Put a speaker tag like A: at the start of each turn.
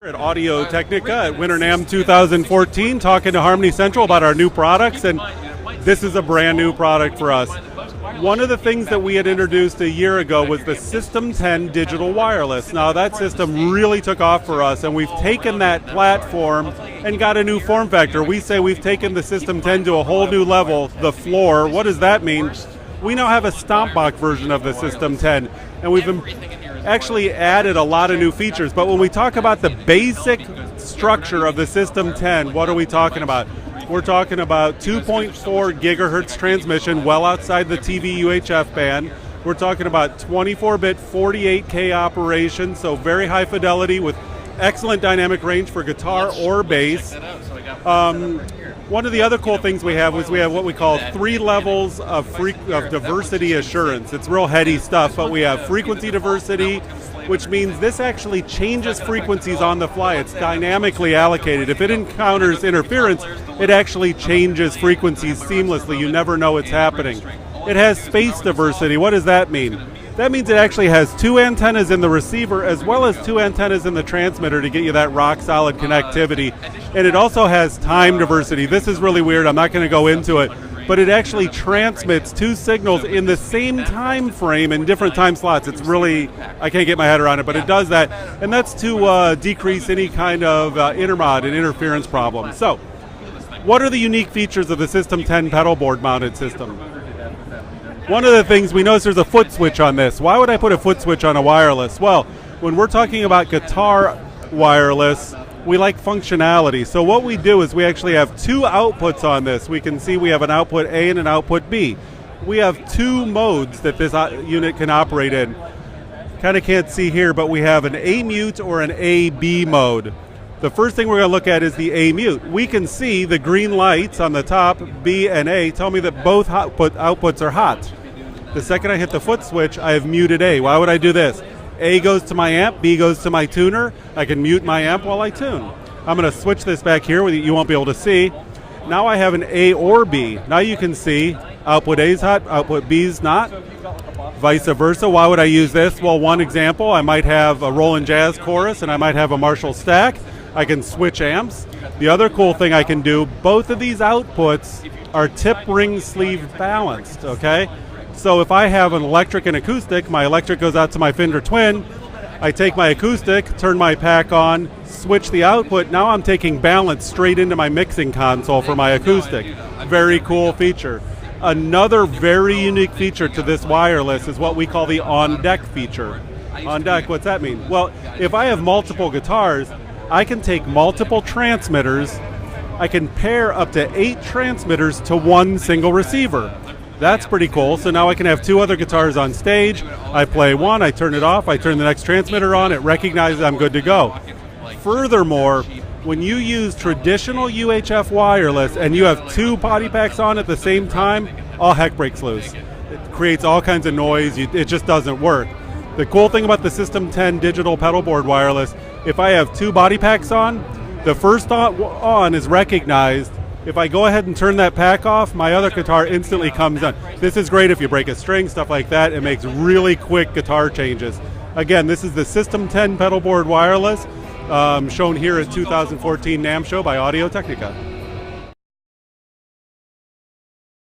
A: At Audio-Technica at Winter NAMM 2014, talking to Harmony Central about our new products, and this is a brand new product for us. One of the things that we had introduced a year ago was the System 10 digital wireless. Now that system really took off for us, and we've taken that platform and got a new form factor. We say we've taken the System 10 to a whole new level, the floor. What does that mean? We now have a Stompbox version of the System 10, and we've actually added a lot of new features. But when we talk about the basic structure of the System 10, what are we talking about? We're talking about 2.4 gigahertz transmission, well outside the TV UHF band. We're talking about 24-bit 48K operation, so very high fidelity with excellent dynamic range for guitar or bass. One of the other cool things we have is we have what we call 3 levels of diversity assurance. It's real heady stuff, but we have frequency diversity, which means this actually changes frequencies on the fly. It's dynamically allocated. If it encounters interference, it actually changes frequencies seamlessly. You never know it's happening. It has space diversity. What does that mean? That means it actually has 2 antennas in the receiver as well as 2 antennas in the transmitter to get you that rock solid connectivity. And it also has time diversity. This is really weird. I'm not going to go into it. But it actually transmits 2 signals in the same time frame in different time slots. It's really, I can't get my head around it, but it does that. And that's to decrease any kind of intermod and interference problem. So, what are the unique features of the System 10 pedal board mounted system? One of the things, we notice there's a foot switch on this. Why would I put a foot switch on a wireless? Well, when we're talking about guitar wireless, we like functionality. So what we do is we actually have 2 outputs on this. We can see we have an output A and an output B. We have 2 modes that this unit can operate in. Kind of can't see here, but we have an A mute or an A-B mode. The first thing we're going to look at is the A mute. We can see the green lights on the top, B and A, tell me that both outputs are hot. The second I hit the foot switch, I have muted A. Why would I do this? A goes to my amp, B goes to my tuner. I can mute my amp while I tune. I'm going to switch this back here, you won't be able to see. Now I have an A or B. Now you can see output A is hot, output B is not. Vice versa. Why would I use this? Well, one example, I might have a Roland Jazz chorus and I might have a Marshall stack. I can switch amps. The other cool thing I can do, both of these outputs are tip ring sleeve balanced, okay? So if I have an electric and acoustic, my electric goes out to my Fender Twin, I take my acoustic, turn my pack on, switch the output, now I'm taking balance straight into my mixing console for my acoustic. Very cool feature. Another very unique feature to this wireless is what we call the on-deck feature. On deck, what's that mean? Well, if I have multiple guitars, I can take multiple transmitters, I can pair up to 8 transmitters to 1 single receiver. That's pretty cool. So now I can have 2 other guitars on stage. I play one, I turn it off, I turn the next transmitter on, it recognizes I'm good to go. Furthermore, when you use traditional UHF wireless and you have 2 body packs on at the same time, all heck breaks loose. It creates all kinds of noise, it just doesn't work. The cool thing about the System 10 digital pedal board wireless, if I have 2 body packs on, the first on is recognized. If I go ahead and turn that pack off, my other guitar instantly comes on. This is great if you break a string, stuff like that. It makes really quick guitar changes. Again, this is the System 10 pedal board wireless, shown here at 2014 NAMM show by Audio-Technica.